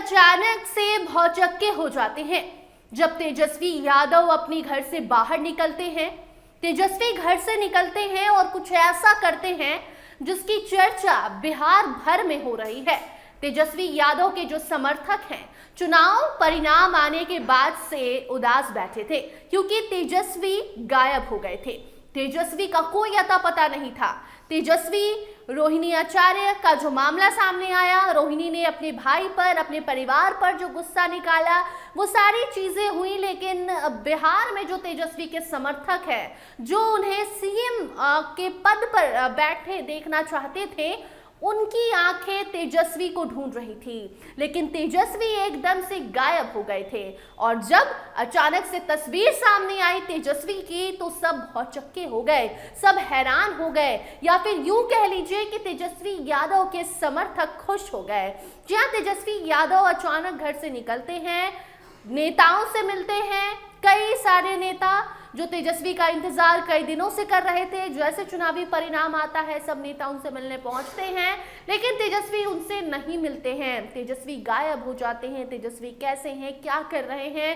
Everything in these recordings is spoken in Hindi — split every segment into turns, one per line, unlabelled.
अचानक से भौचक्के हो जाते हैं जब तेजस्वी यादव अपनी घर से बाहर निकलते हैं। तेजस्वी घर से निकलते हैं और कुछ ऐसा करते हैं जिसकी चर्चा बिहार भर में हो रही है। तेजस्वी यादव के जो समर्थक हैं चुनाव परिणाम आने के बाद से उदास बैठे थे क्योंकि तेजस्वी गायब हो गए थे। तेजस्वी का कोई अता पता नहीं था। तेजस्वी रोहिणी आचार्य का जो मामला सामने आया, रोहिणी ने अपने भाई पर, अपने परिवार पर जो गुस्सा निकाला, वो सारी चीजें हुई, लेकिन बिहार में जो तेजस्वी के समर्थक हैं, जो उन्हें सीएम के पद पर बैठे देखना चाहते थे, उनकी आंखें तेजस्वी को ढूंढ रही थी, लेकिन तेजस्वी एकदम से गायब हो गए थे। और जब अचानक से तस्वीर सामने आई तेजस्वी की तो सब भौचक्के हो गए, सब हैरान हो गए, या फिर यूं कह लीजिए कि तेजस्वी यादव के समर्थक खुश हो गए। जहां तेजस्वी यादव अचानक घर से निकलते हैं, नेताओं से मिलते हैं, कई सारे नेता जो तेजस्वी का इंतजार कई दिनों से कर रहे थे, जैसे चुनावी परिणाम आता है सब नेता उनसे मिलने पहुंचते हैं, लेकिन तेजस्वी उनसे नहीं मिलते हैं। तेजस्वी गायब हो जाते हैं। तेजस्वी कैसे हैं, क्या कर रहे हैं,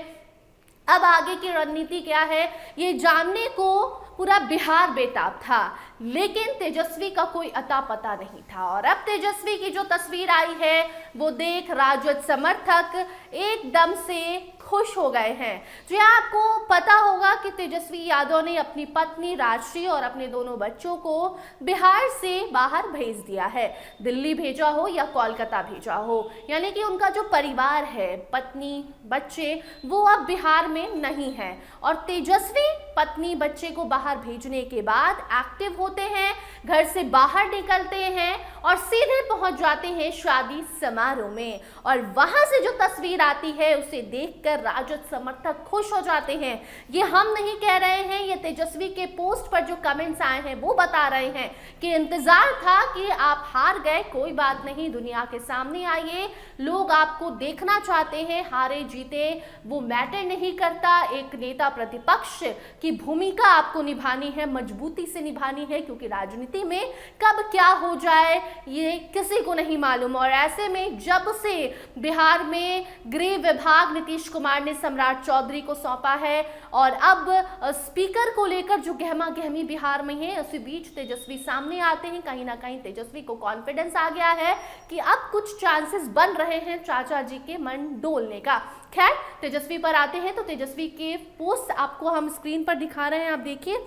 अब आगे की रणनीति क्या है, ये जानने को पूरा बिहार बेताब था, लेकिन तेजस्वी का कोई अता पता नहीं था। और अब तेजस्वी की जो तस्वीर आई है वो देख राजद समर्थक एकदम से खुश हो गए हैं। जी आपको पता होगा कि तेजस्वी यादव ने अपनी पत्नी राजश्री और अपने दोनों बच्चों को बिहार से बाहर भेज दिया है, दिल्ली भेजा हो या कोलकाता भेजा हो, यानी कि उनका जो परिवार है, पत्नी बच्चे, वो अब बिहार में नहीं है। और तेजस्वी पत्नी बच्चे को बाहर भेजने के बाद एक्टिव होते हैं, घर से बाहर निकलते हैं और सीधे पहुंच जाते हैं शादी समारोह में। और वहां से जो तस्वीर आती है उसे देखकर राजद समर्थक खुश हो जाते हैं। ये हम नहीं कह रहे हैं, ये तेजस्वी के पोस्ट पर जो कमेंट्स आए हैं वो बता रहे हैं कि इंतजार था कि आप हार गए, कोई बात नहीं, दुनिया के सामने आइए, लोग आपको देखना चाहते हैं, हारे जीते वो मैटर नहीं करता। एक नेता प्रतिपक्ष की भूमिका आपको निभानी है, मजबूती से निभानी है, क्योंकि राजनीति में कब क्या हो जाए ये किसी को नहीं मालूम। और ऐसे में जब से बिहार में गृह विभाग नीतीश कुमार ने सम्राट चौधरी को सौंपा है और अब स्पीकर को लेकर जो गहमा गहमी बिहार में है, उसी बीच तेजस्वी सामने आते हैं। कहीं ना कहीं तेजस्वी को कॉन्फिडेंस आ गया है कि अब कुछ चांसेस बन रहे हैं चाचा जी के मन डोलने का। खैर तेजस्वी पर आते हैं तो तेजस्वी के पोस्ट आपको हम स्क्रीन पर दिखा रहे हैं, आप देखिए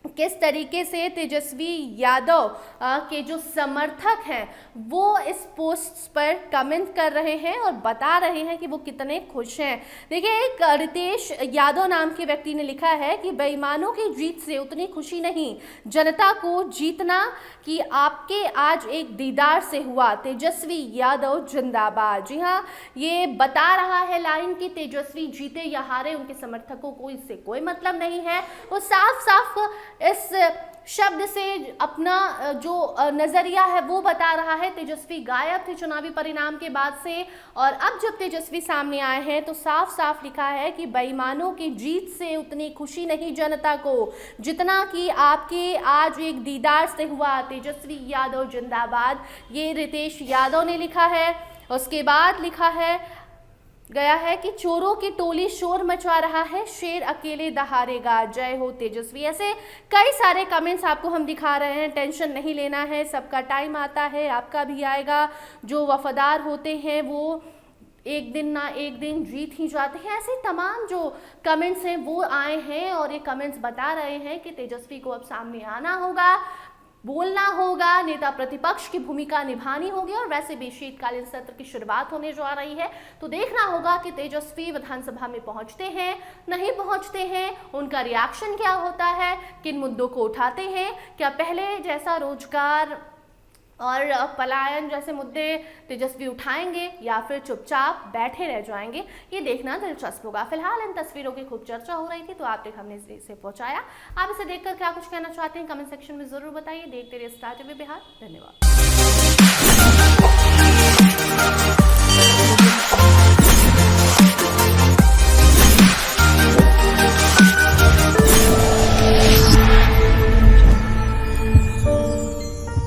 किस तरीके से तेजस्वी यादव के जो समर्थक हैं वो इस पोस्ट पर कमेंट कर रहे हैं और बता रहे हैं कि वो कितने खुश हैं। देखिए एक रितेश यादव नाम के व्यक्ति ने लिखा है कि बेईमानों की जीत से उतनी खुशी नहीं, जनता को जीतना कि आपके आज एक दीदार से हुआ, तेजस्वी यादव जिंदाबाद। जी हाँ, ये बता रहा है लाइन कि तेजस्वी जीते या हारे उनके समर्थकों को इससे कोई मतलब नहीं है। वो साफ साफ इस शब्द से अपना जो नजरिया है वो बता रहा है। तेजस्वी गायब थे चुनावी परिणाम के बाद से, और अब जब तेजस्वी सामने आए हैं तो साफ साफ लिखा है कि बेईमानों की जीत से उतनी खुशी नहीं जनता को, जितना कि आपके आज एक दीदार से हुआ, तेजस्वी यादव जिंदाबाद। ये रितेश यादव ने लिखा है। उसके बाद लिखा है गया है कि चोरों की टोली शोर मचा रहा है, शेर अकेले दहाड़ेगा, जय हो तेजस्वी। ऐसे कई सारे कमेंट्स आपको हम दिखा रहे हैं। टेंशन नहीं लेना है, सबका टाइम आता है, आपका भी आएगा। जो वफादार होते हैं वो एक दिन ना एक दिन जीत ही जाते हैं। ऐसे तमाम जो कमेंट्स हैं वो आए हैं और ये कमेंट्स बता रहे हैं कि तेजस्वी को अब सामने आना होगा, बोलना होगा, नेता प्रतिपक्ष की भूमिका निभानी होगी। और वैसे भी शीतकालीन सत्र की शुरुआत होने जा रही है तो देखना होगा कि तेजस्वी विधानसभा में पहुंचते हैं, नहीं पहुंचते हैं, उनका रिएक्शन क्या होता है, किन मुद्दों को उठाते हैं, क्या पहले जैसा रोजगार और पलायन जैसे मुद्दे तेजस्वी उठाएंगे या फिर चुपचाप बैठे रह जाएंगे, ये देखना दिलचस्प होगा। फिलहाल इन तस्वीरों की खूब चर्चा हो रही थी तो आप तक हमने इसे पहुंचाया। आप इसे देखकर क्या कुछ कहना चाहते हैं कमेंट सेक्शन में जरूर बताइए। देखते रहिए स्टार टीवी बिहार। धन्यवाद।